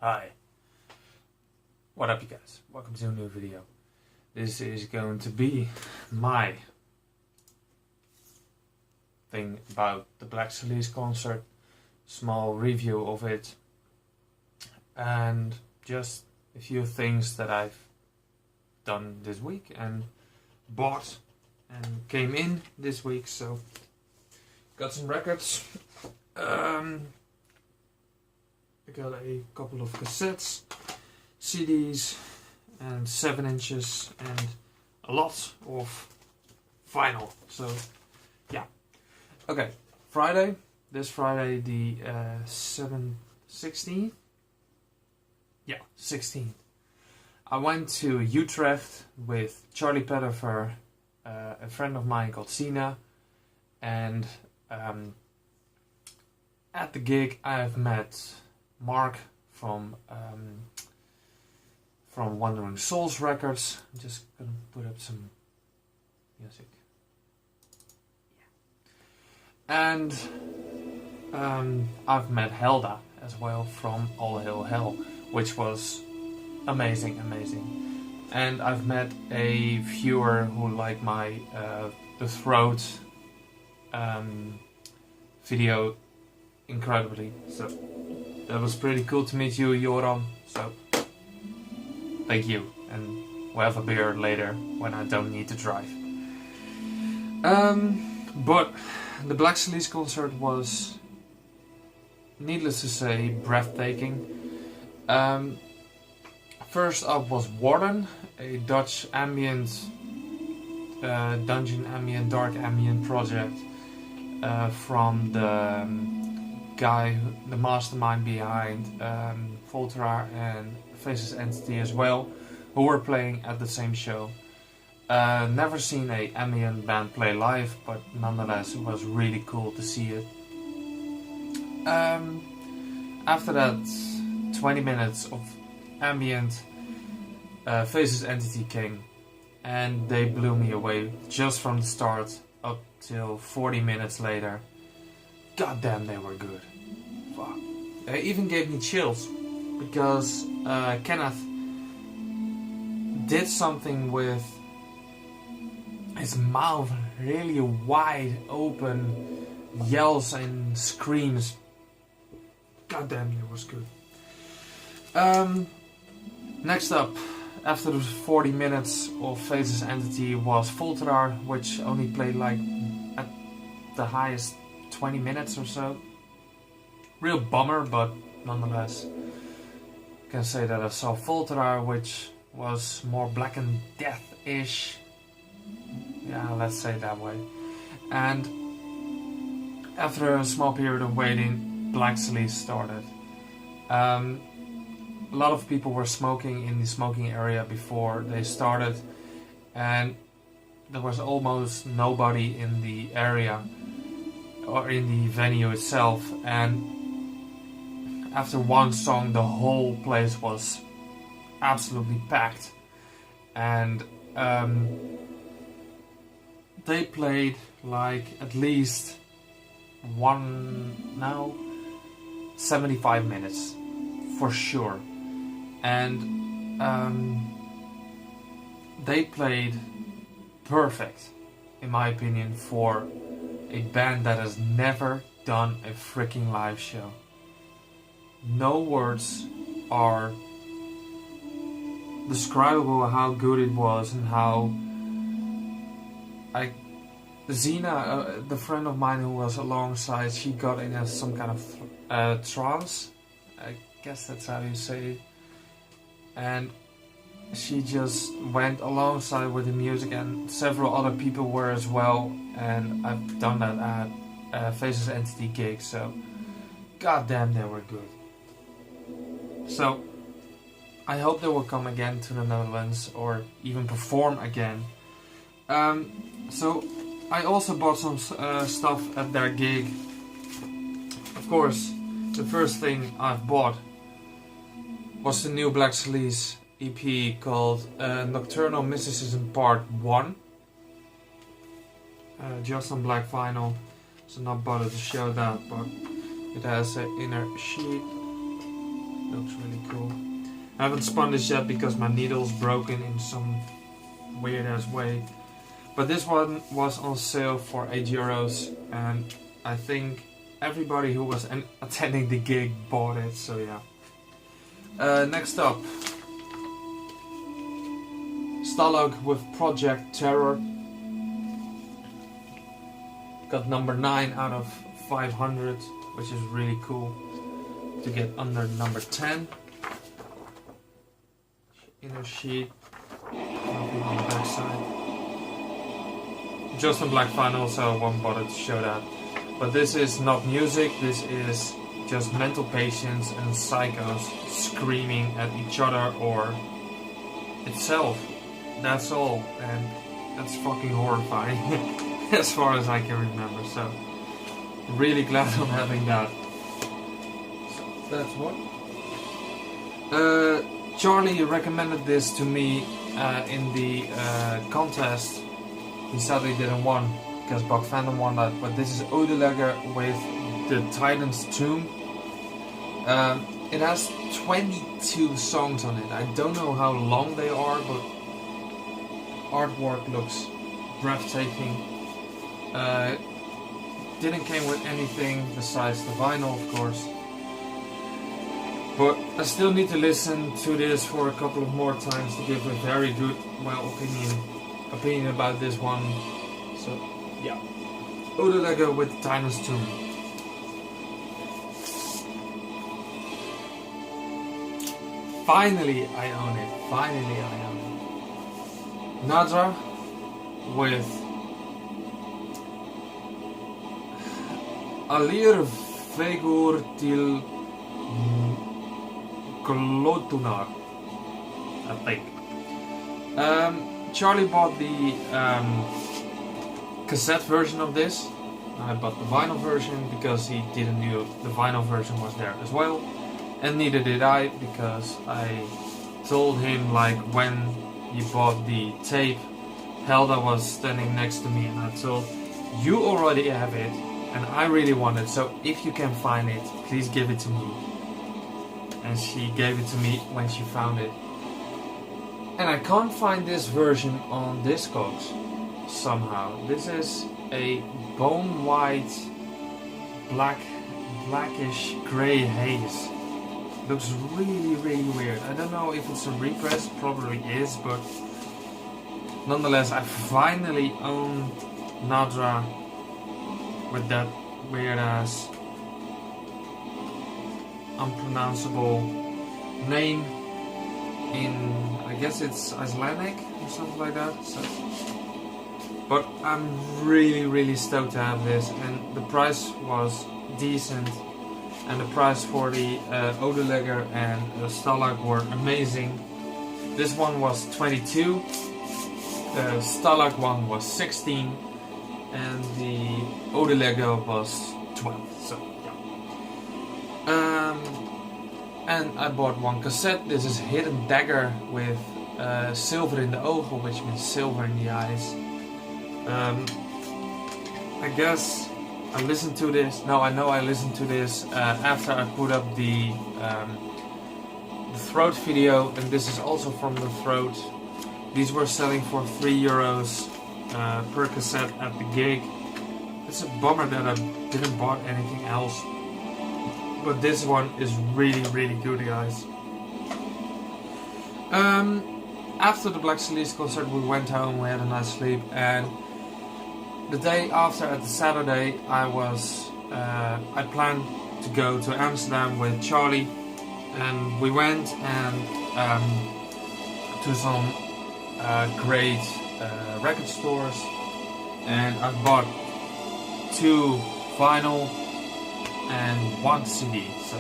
Hi, what up you guys? Welcome to a new video. This is going to be my thing about the Black Cilice concert, small review of it, and just a few things that I've done this week and bought and came in this week. So got some records. I got a couple of cassettes, CDs, and 7 inches, and a lot of vinyl. So, yeah. Okay, Friday. This Friday, the 16th. Yeah, 16th. I went to Utrecht with Charlie Pettifer, a friend of mine called Sina, and at the gig I have met Mark from Wandering Souls Records. I'm just gonna put up some music. Yeah. And I've met Helda as well from All Hail Hell, which was amazing. And I've met a viewer who liked my The Throat video incredibly. So that was pretty cool to meet you, Joram. So thank you, and we'll have a beer later when I don't need to drive. But the Black Cilice concert was, needless to say, breathtaking. First up was Warden, a Dutch ambient, dungeon ambient, dark ambient project from the guy, the mastermind behind Folteraar and Faceless Entity as well, who were playing at the same show. Never seen a ambient band play live, but nonetheless it was really cool to see it. After that, 20 minutes of ambient, Faceless Entity came, and they blew me away just from the start up till 40 minutes later. God damn, they were good. Fuck. They even gave me chills because Kenneth did something with his mouth really wide open, yells and screams. God damn, it was good. Next up, after the 40 minutes of Faceless Entity, was Folteraar, which only played like at the highest 20 minutes or so. Real bummer, but nonetheless, I can say that I saw Folteraar, which was more Black and Death-ish. Yeah, let's say it that way. And after a small period of waiting, Black Cilice started. A lot of people were smoking in the smoking area before they started, and there was almost nobody in the area or in the venue itself, and after one song the whole place was absolutely packed. And they played like at least 75 minutes for sure. And they played perfect, in my opinion, for a band that has never done a freaking live show. No words are describable how good it was, and how Zena, the friend of mine who was alongside, she got in some kind of trance. I guess that's how you say it. And she just went alongside with the music, and several other people were as well. And I've done that at Faceless Entity gig, so goddamn, they were good. So I hope they will come again to the Netherlands or even perform again. So I also bought some stuff at their gig. Of course, the first thing I've bought was the new Black Cilice EP called Nocturnal Mysticism Part 1. Just on black vinyl, so not bothered to show that, but it has an inner sheet Looks really cool. I haven't spun this yet because my needle's broken in some weird ass way. But this one was on sale for €8 and I think everybody who was attending the gig bought it, so yeah. Next up, Stalag with Project Terror. Got number 9 out of 500, which is really cool to get under number 10. Inner sheet, nothing on the back side. Just on black vinyl, so I won't bother to show that. But this is not music, this is just mental patients and psychos screaming at each other or itself. That's all, and that's fucking horrifying as far as I can remember. So really glad I'm having that. So that's one. Charlie recommended this to me in the contest. He sadly didn't win because Buck Phantom won that, but this is Odelegger with the Titan's Tomb. It has 22 songs on it. I don't know how long they are, but artwork looks breathtaking. Didn't came with anything besides the vinyl, of course. But I still need to listen to this for a couple of more times to give a very good, opinion about this one. So yeah, Odelegger with Titan's Tomb. Finally I own it. Finally I own it. Nadra with Alir Vegur til Klotunar, I think. Charlie bought the cassette version of this. I bought the vinyl version because he didn't know the vinyl version was there as well. And neither did I, because I told him, like, when he bought the tape, Helda was standing next to me and I told, you already have it and I really want it, so if you can find it, please give it to me. And she gave it to me when she found it. And I can't find this version on Discogs somehow. This is a bone white, blackish grey haze. Looks really, really weird. I don't know if it's a repress, probably is, but nonetheless, I finally own Nadra with that weird ass, unpronounceable name in, I guess it's Icelandic or something like that. So, but I'm really, really stoked to have this, and the price was decent. And the price for the Odelegger and the Stalag were amazing. This one was 22, the Stalag one was 16, and the Odelegger was 12. So yeah. And I bought one cassette. This is Hidden Dagger with Silver in the Ogen, which means silver in the eyes. I guess I listened to this. No, I know I listened to this after I put up the Throat video, and this is also from the Throat. These were selling for €3 per cassette at the gig. It's a bummer that I didn't buy anything else, but this one is really, really good, guys. After the Black Cilice concert, we went home, we had a nice sleep, and the day after, at the Saturday, I planned to go to Amsterdam with Charlie, and we went and to some great record stores, and I bought 2 vinyl and 1 CD. So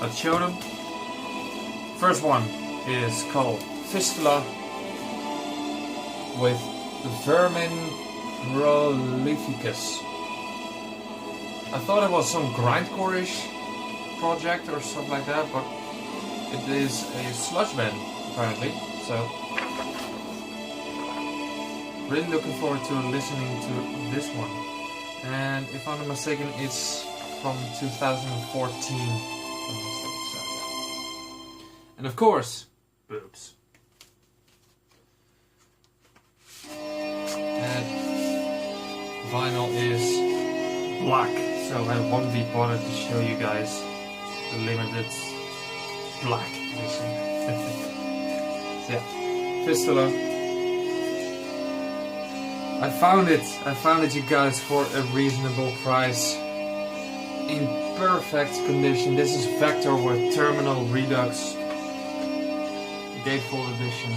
let's show them. First one is called Fistula with Vermin Prolificus. I thought it was some grindcore-ish project or something like that, but it is a sludge band apparently. So really looking forward to listening to this one. And if I'm not mistaken, it's from 2014. And of course, boobs. And vinyl is black, so I won't be bothered to show you guys the limited black edition. So yeah, Fistula. I found it, you guys, for a reasonable price. In perfect condition. This is Vector with Terminal Redux. Gatefold edition.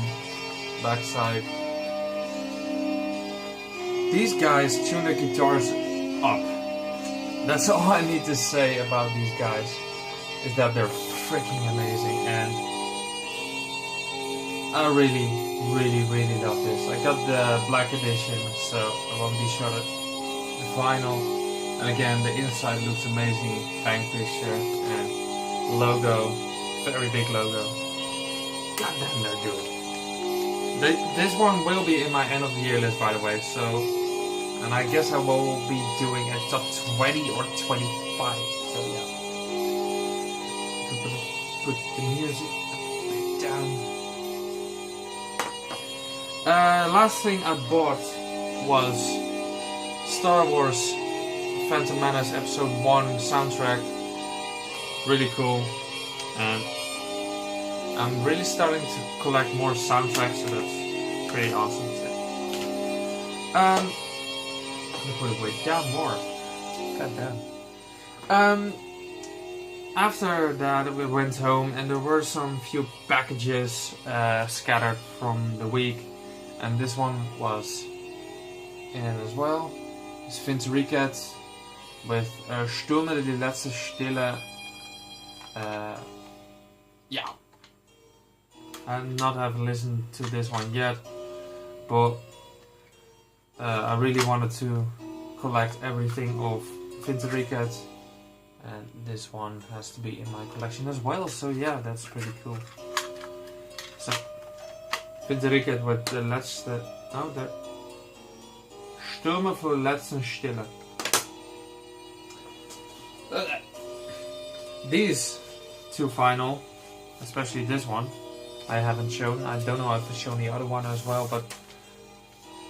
Backside. These guys tune their guitars up. That's all I need to say about these guys. Is that they're freaking amazing, and I really love this. I got the black edition, so I won't be sure the vinyl. And again, the inside looks amazing. Bank picture and logo, very big logo. God damn, they're good. This one will be in my end of the year list, by the way. So, and I guess I will be doing a top 20 or 25. So yeah, put the music a bit down. Last thing I bought was Star Wars Phantom Menace Episode 1 soundtrack. Really cool, and I'm really starting to collect more soundtracks, so that's pretty awesome. I'm gonna put it way down more. God damn. After that we went home, and there were some few packages scattered from the week, and this one was in as well. It's Folteraar with Stürme die letzte Stille. Yeah, I not have listened to this one yet, but I really wanted to collect everything of Folteraar, and this one has to be in my collection as well. So yeah, that's pretty cool. So Folteraar with the letzte, oh, the Stürme für letzte Stille. These two final, especially this one, I haven't shown. I don't know if I've shown the other one as well, but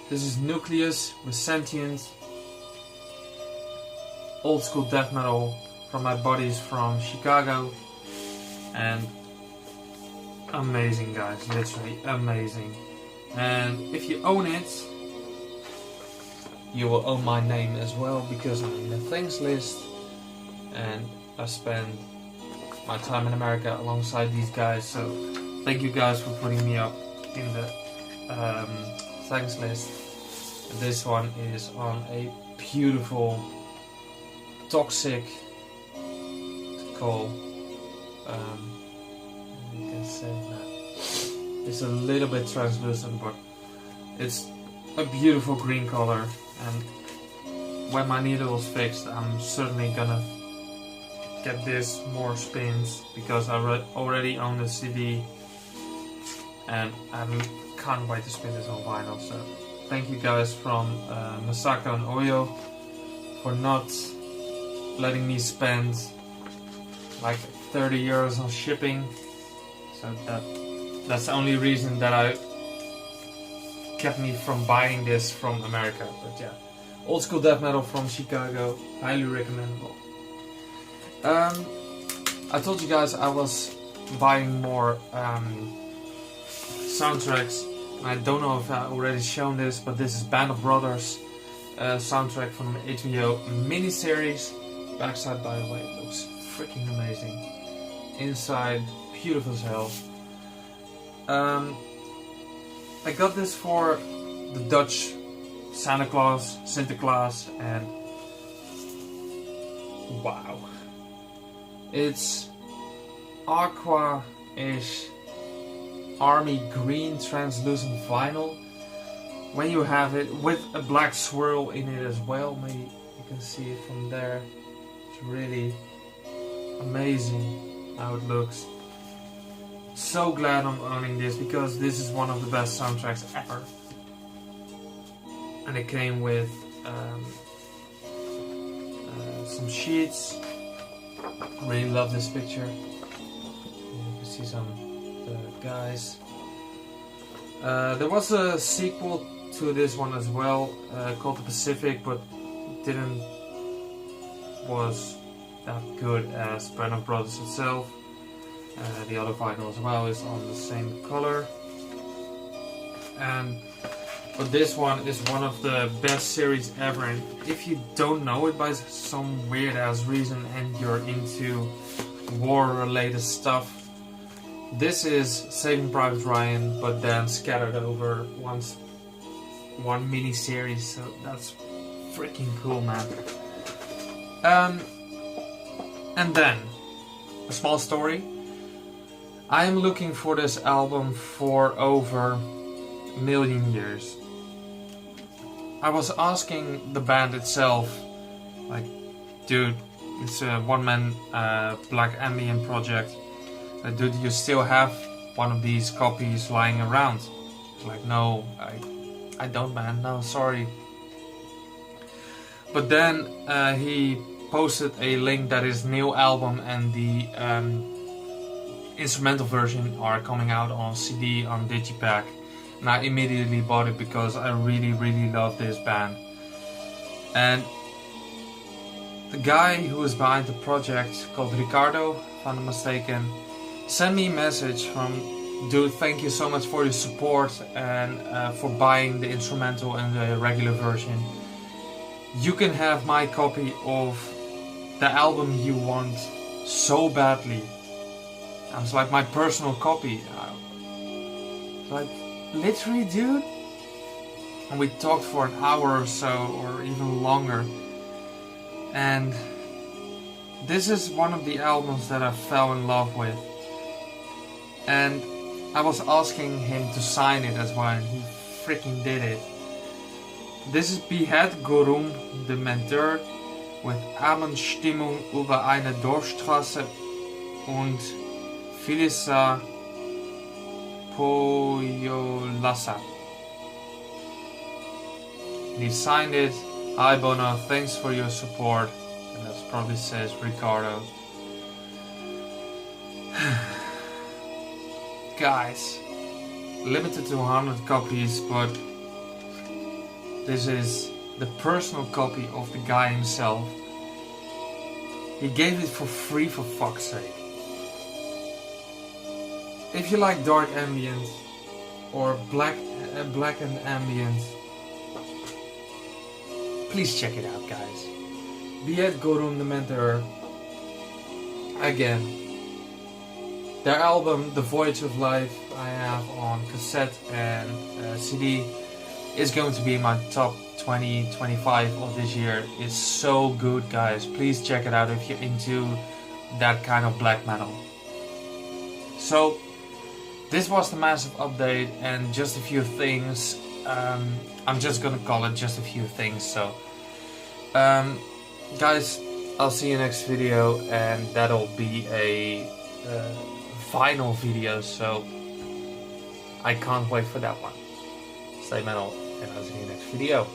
this is Nucleus with Sentient, old school death metal from my buddies from Chicago, and amazing, guys, literally amazing. And if you own it, you will own my name as well, because I'm in the thanks list, and I spend my time in America alongside these guys, so thank you guys for putting me up in the thanks list. And this one is on a beautiful Toxic call. You can say that it's a little bit translucent, but it's a beautiful green color, and when my needle is fixed, I'm certainly gonna get this more spins, because I already own the CD and I can't wait to spin this on vinyl. So thank you guys from Masako and Oyo for not letting me spend like 30 euros on shipping. So that's the only reason that I kept me from buying this from America. But yeah, old school death metal from Chicago, highly recommendable. I told you guys I was buying more soundtracks. I don't know if I already shown this, but this is Band of Brothers soundtrack from the HBO miniseries. Backside, by the way, looks freaking amazing. Inside, beautiful as hell. I got this for the Dutch Santa Claus, Sinterklaas, and wow. It's aqua-ish army green translucent vinyl. When you have it with a black swirl in it as well, maybe you can see it from there. It's really amazing how it looks. So glad I'm owning this, because this is one of the best soundtracks ever. And it came with some sheets. Really love this picture. You can see some guys. There was a sequel to this one as well, called The Pacific, but didn't was that good as Band of Brothers itself. The other vinyl as well is on the same color. But this one is one of the best series ever, and if you don't know it by some weird ass reason and you're into war related stuff, this is Saving Private Ryan, but then scattered over one mini series, so that's freaking cool, man. And then a small story. I am looking for this album for over a million years. I was asking the band itself, like, dude, it's a one-man black ambient project. Dude, you still have one of these copies lying around? Like, no, I don't, man. No, sorry. But then he posted a link that his new album and the instrumental version are coming out on CD on Digipack. And I immediately bought it because I really, really love this band. And the guy who is behind the project, called Ricardo, if I'm not mistaken, sent me a message from, dude, thank you so much for your support and for buying the instrumental and the regular version. You can have my copy of the album you want so badly. I was like, my personal copy. Like, literally, dude? And we talked for an hour or so, or even longer. And this is one of the albums that I fell in love with. And I was asking him to sign it as well, and he freaking did it. This is Behead Gorum de Menteur mit Abendstimmung über eine Dorfstraße und Filisa Poyolasa. And he signed it. Hi Bono, thanks for your support. And that probably says Ricardo. Guys, limited to 100 copies, but this is the personal copy of the guy himself. He gave it for free, for fuck's sake. If you like dark ambient or black and ambient, please check it out, guys. Behead Gorum de Menteur. Again, their album The Voyage of Life I have on cassette and CD is going to be my top 20-25 of this year. It's so good, guys. Please check it out if you're into that kind of black metal. So this was the massive update and just a few things. I'm just gonna call it just a few things. So guys, I'll see you next video, and that'll be a final video, so I can't wait for that one. Stay metal, and I'll see you next video.